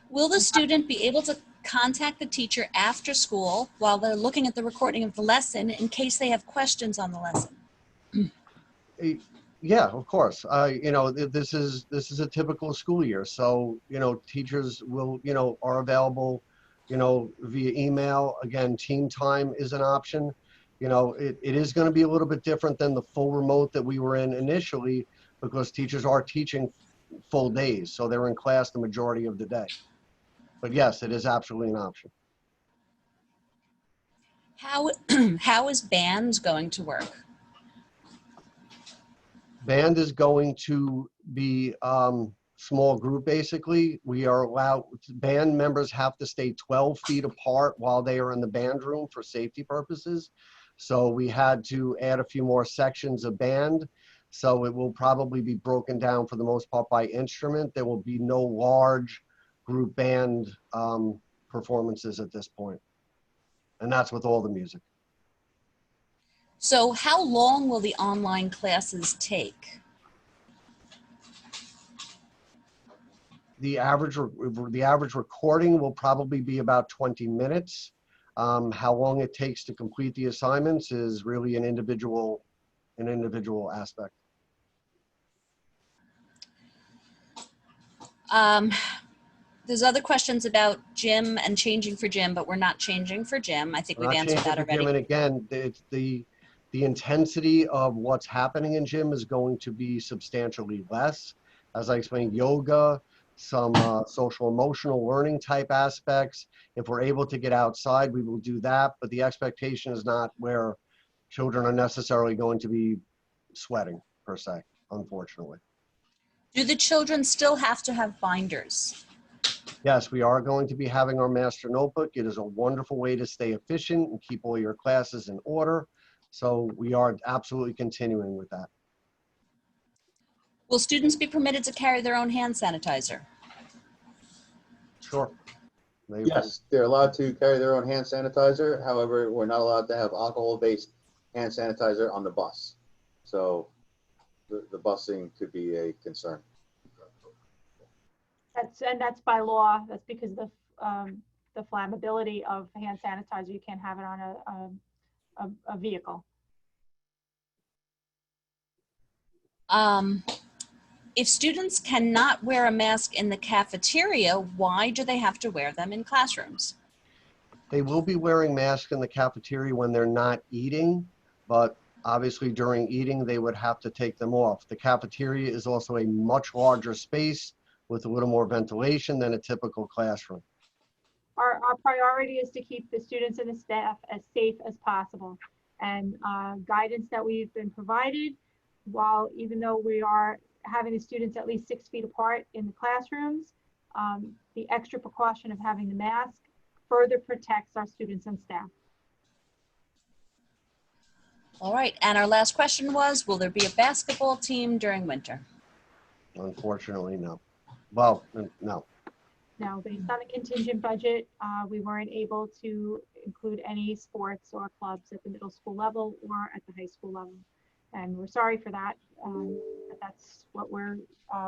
Will the student be able to contact the teacher after school while they're looking at the recording of the lesson in case they have questions on the lesson?
Yeah, of course. This is a typical school year, so teachers will are available, via email. Again, team time is an option. It is going to be a little bit different than the full remote that we were in initially, because teachers are teaching full days, so they're in class the majority of the day. But yes, it is absolutely an option.
How is bands going to work?
Band is going to be small group, basically. We are allowed, band members have to stay 12 feet apart while they are in the band room for safety purposes. So we had to add a few more sections of band. So it will probably be broken down for the most part by instrument. There will be no large group band performances at this point. And that's with all the music.
So how long will the online classes take?
The average recording will probably be about 20 minutes. How long it takes to complete the assignments is really an individual aspect.
There's other questions about gym and changing for gym, but we're not changing for gym. I think we've answered that already.
And again, the intensity of what's happening in gym is going to be substantially less. As I explained, yoga, some social emotional learning type aspects. If we're able to get outside, we will do that, but the expectation is not where children are necessarily going to be sweating per se, unfortunately.
Do the children still have to have binders?
Yes, we are going to be having our master notebook. It is a wonderful way to stay efficient and keep all your classes in order. So we are absolutely continuing with that.
Will students be permitted to carry their own hand sanitizer?
Sure.
Yes, they're allowed to carry their own hand sanitizer. However, we're not allowed to have alcohol-based hand sanitizer on the bus. So the busing could be a concern.
That's by law. That's because of the flammability of hand sanitizer. You can't have it on a vehicle.
If students cannot wear a mask in the cafeteria, why do they have to wear them in classrooms?
They will be wearing masks in the cafeteria when they're not eating, but obviously during eating, they would have to take them off. The cafeteria is also a much larger space with a little more ventilation than a typical classroom.
Our priority is to keep the students and the staff as safe as possible. And guidance that we've been provided, even though we are having the students at least 6 feet apart in the classrooms, the extra precaution of having the mask further protects our students and staff.
All right, and our last question was, will there be a basketball team during winter?
Unfortunately, no. Well, no.
No, based on a contingent budget, we weren't able to include any sports or clubs at the middle school level or at the high school level. And we're sorry for that, but that's what we're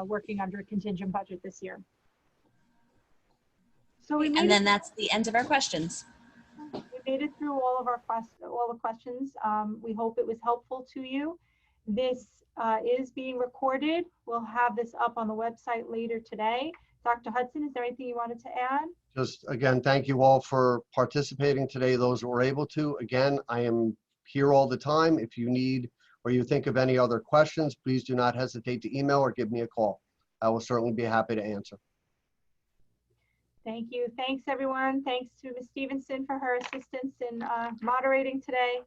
working under a contingent budget this year. So
and then that's the end of our questions.
We made it through all the questions. We hope it was helpful to you. This is being recorded. We'll have this up on the website later today. Dr. Hudson, is there anything you wanted to add?
Just again, thank you all for participating today, those who were able to. Again, I am here all the time. If you need or you think of any other questions, please do not hesitate to email or give me a call. I will certainly be happy to answer.
Thank you. Thanks, everyone. Thanks to Ms. Stevenson for her assistance in moderating today.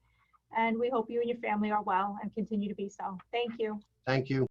And we hope you and your family are well and continue to be so. Thank you.
Thank you.